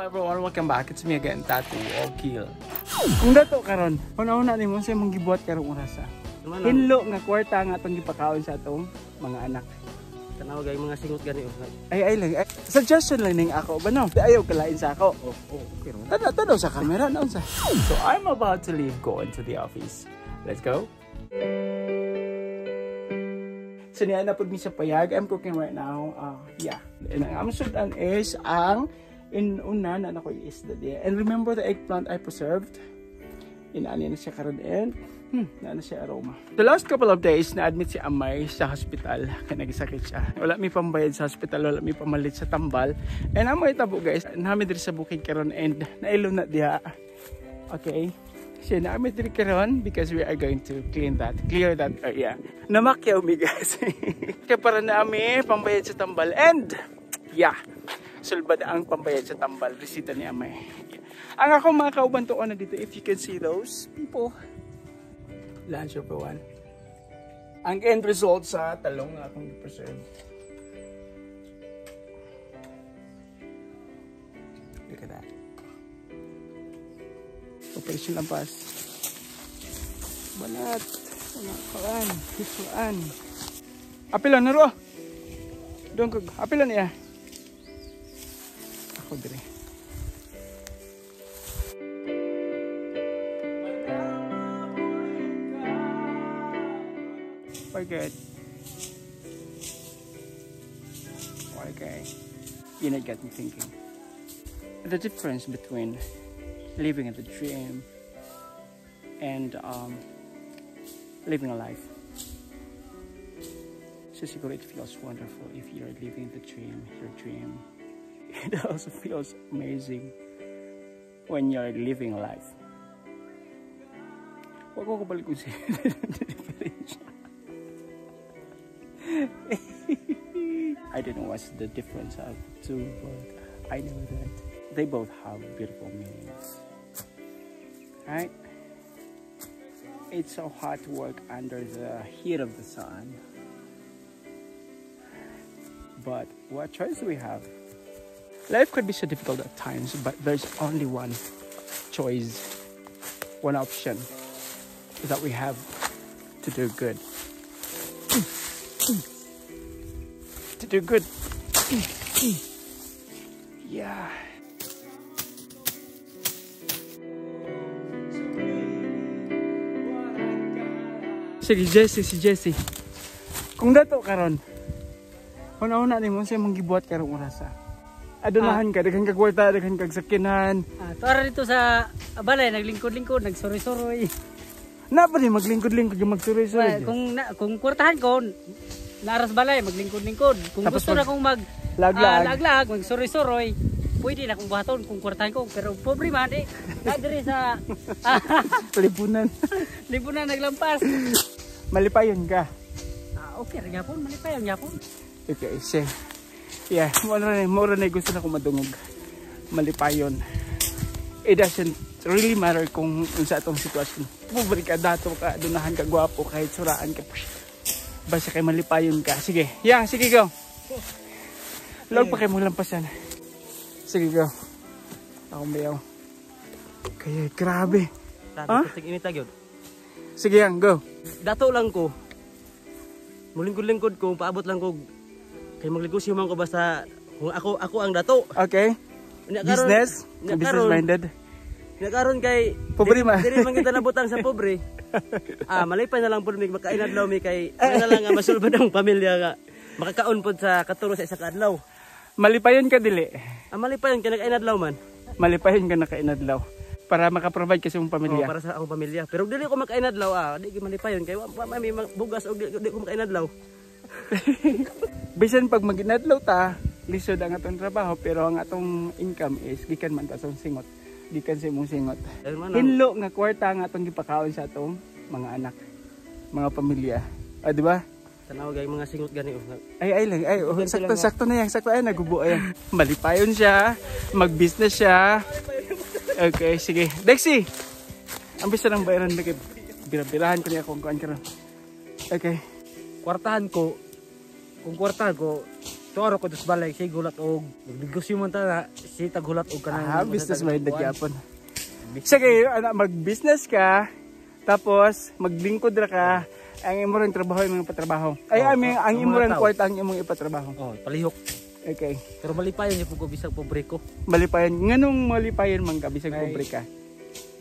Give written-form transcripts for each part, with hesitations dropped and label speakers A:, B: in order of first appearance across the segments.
A: everyone, welcome back. It's me again, Tattoo Okil. Kung dato karon, una-una ni mo sa mong gibuhat karong orasa. Hinlo nga kwarta nga atong gipakaon sa atong mga anak.
B: Tanaw gay mga singot gani.
A: Ay lang. Suggestion lang ning ako ba no? Ayaw kalain sa ako.
B: Okay.
A: Tanaw sa camera noon sa. So I'm about to leave, go into the office. Let's go. So niya na pud mi sa payag. I'm cooking right now. Yeah. And ang amsudan is ang una na ko isda diya. And remember the eggplant I preserved? Inaani na siya karon and na siya aroma. The last couple of days na-admit si Amay sa hospital kaya nagisakit siya. Wala mi pambayad sa hospital, wala mi pamalit sa tambal. And Amay tabo guys, namin diri sa bukid karon and nailo na diha. Okay. So namin diri karon because we are going to clear that area. Namakyaw mi guys. Kaya para naami pambayad sa tambal and yeah. Sulbad ang pambayad sa tambal, resita ni Amay. Ang ako mga kauban tuon na dito, if you can see those people, lunch for one. Ang end result sa talong na akong preserve. Look at that. Operation Lampas. Banat. Kaan. Hisuan. Apilan na ro. Doon ko. Apilan niya. Ako dire. We're good. Okay. You know, got me thinking. The difference between living in the dream and living a life. So siguro it feels wonderful if you're living the dream, your dream. It also feels amazing when you're living a life. Wag ko balik ko siya. I don't know what's the difference of the two, but I know that they both have beautiful meanings. Right? It's so hard to work under the heat of the sun. But what choice do we have? Life could be so difficult at times, but there's only one choice, one option that we have to do good. To do good. Yeah. Si Jessie. Kung dato karon, una-una ni mo siya mong gibuhat karong orasa. Adunahan ka, daghan kag kwarta, daghan kag sakinan.
B: Tuara dito sa balay, naglingkod-lingkod, nagsuroy-suroy.
A: Na pa rin maglingkod-lingkod yung magsuroy-suroy.
B: Kung kwartahan ko, naras balay, maglingkod-lingkod. Kung
A: tapos
B: gusto na kong laglag, magsuroy-suroy, pwede na kung buhaton kung kwartahan ko. Pero problema, nadiri sa
A: lipunan.
B: Lipunan naglampas.
A: Malipayon ka.
B: Okay, gyapon, malipayon gyapon.
A: Okay, sige. Yeah, mura na gusto na ko madungog. Malipayon. It doesn't really matter kung sa atong sitwasyon. Bumalik ka dato ka, dunahan ka gwapo, kahit suraan ka. Basta kay malipayon ka. Sige, yeah, sige go. Log pa kayo mong lampasan. Sige go. Akong bayaw. Kaya grabe. Sige yan, go.
B: Dato lang ko. Mulingkod-lingkod ko, paabot lang ko. Kay magligosyo man ko basta kung ako ang dato.
A: Okay. Business minded.
B: Nakaron kay
A: pobre man.
B: Dili man kita nabutang sa pobre. Malipay na lang pud mig makainadlaw mi kay na lang nga masulbad ang pamilya nga. Makakaon pud sa katuro sa isa ka adlaw.
A: Malipayon ka dili.
B: Malipayon ka nakainadlaw man.
A: Malipayon ka nakainadlaw para maka-provide kasi mong pamilya.
B: Para sa akong pamilya. Pero dili ko makainadlaw di malipayon kay may bugas og di ko makainadlaw.
A: Bisan pag maginadlaw ta, lisod ang atong trabaho pero ang atong income is gikan man ta sa singot. Gikan sa imong singot. Hinlo nga kwarta nga atong gipakaon sa atong mga anak, mga pamilya. Di ba?
B: Tanaw gay mga singot gani.
A: Ay lang. Sakto na yan. Sakto ay nagubo ayan. Malipayon siya, mag-business siya. Okay, sige. Dexy. Ang bisa ng bayaran na bira-birahan ko niya kung kuan karon. Okay.
B: Kwartahan ko, kung kwartahan ko, tuaro ko dos balay si gulat og negosyo man ta na si taghulat og kanang
A: business minded gyapon. Sige, mag-business ka, tapos maglingkod ra ka, ang imo ring trabaho imong ipatrabaho. Ay ang imo ring kwarta ang imong ipatrabaho.
B: Oh, palihok.
A: Okay.
B: Pero malipayon yung pag bisag pobre ko.
A: Malipayon. Nganong malipayon man ka bisag pobre ka?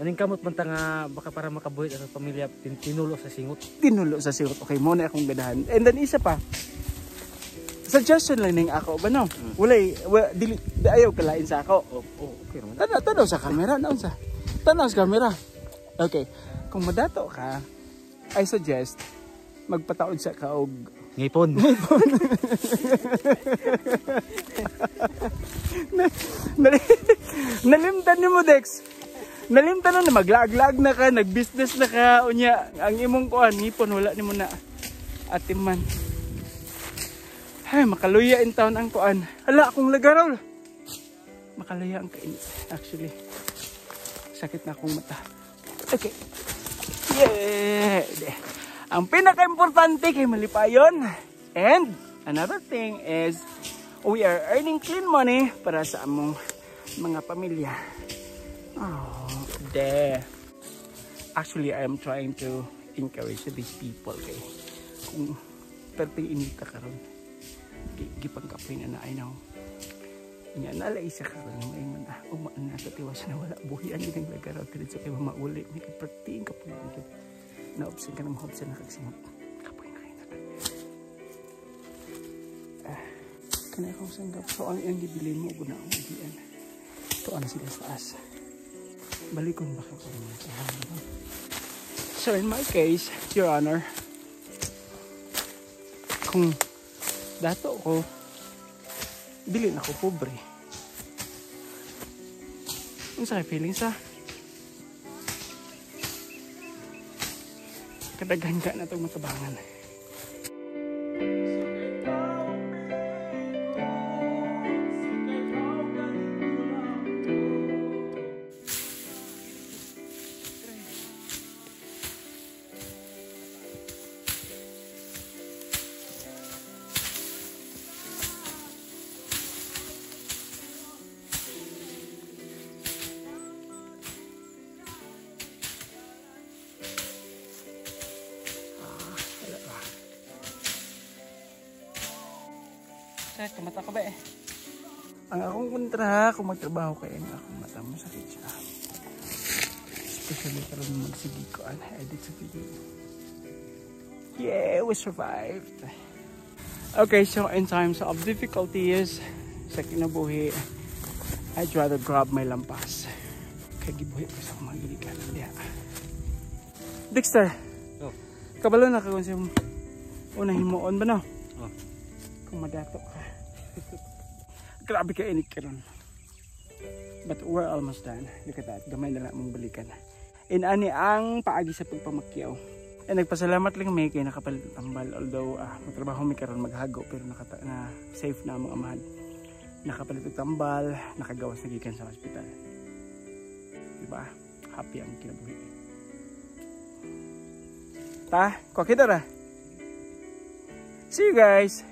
B: Maningkamot man ta nga baka para makabuhit sa pamilya tinulo sa singot.
A: Tinulo sa singot. Okay, mo na akong gadahan. And then isa pa. Suggestion lang ning ako ba no? Walay dili ayaw kalain sa ako.
B: Okay naman.
A: Tanaw sa camera naon sa. Tanaw sa camera. Okay. Kung madato ka, I suggest magpataod sa kaog
B: ngipon.
A: Nalimtan ni mo Dex. Nalimtan na maglag-lag na ka, nag-business na ka, unya ang imong kuan ngipon wala nimo na atiman. Ay, makaluya in town ang kuan. Hala akong lagarol. Makaluya ang kain. Actually, sakit na akong mata. Okay. Yeah. Ang pinaka-importante kay malipayon. And another thing is we are earning clean money para sa among mga pamilya. Oh, there. Actually, I am trying to encourage these people kay kung perting inita karon. Gipangkapoy na I know. Nya nalay sa karon may man na sa tiwas na wala buhian din lagaraw dito sa kay mauli may perting kapoy dito. Na-opsin ka na mahopsin na kagsimot. Kapoy na kayo na. Kanay akong sanggap. So, ang gibilin mo, guna akong magian. Ito ang sila sa taas. Balikon ba kayo mga. So, in my case, Your Honor, kung dato ko, bilin ako pobre. Ang sakay feelings ha? Kadaghan ka na itong matabangan. Kamata ka ba eh? Ang akong kontra kung magtrabaho kayo ang akong mata masakit siya. Especially karon magsigi ko ang edit sa video. Yeah, we survived. Okay, so in times of difficulties sa kinabuhi, I'd rather grab my lampas. Kaya gibuhi ko sa mga giligan. Yeah. Dexter, kabalo na ka kung siya unang himuon ba no? Kung madato ka. Grabe ka inik karon. But we're almost done. Look at that. Gamay na lang mong balikan. And ani ang paagi sa pagpamakyaw. And nagpasalamat lang may kay nakapalit ng tambal. Although magtrabaho may karon maghago pero na safe na among amahan. Nakapalit ng tambal, nakagawas na gikan sa hospital. Diba? Happy ang kinabuhi. Ta, kokita ra. See you guys.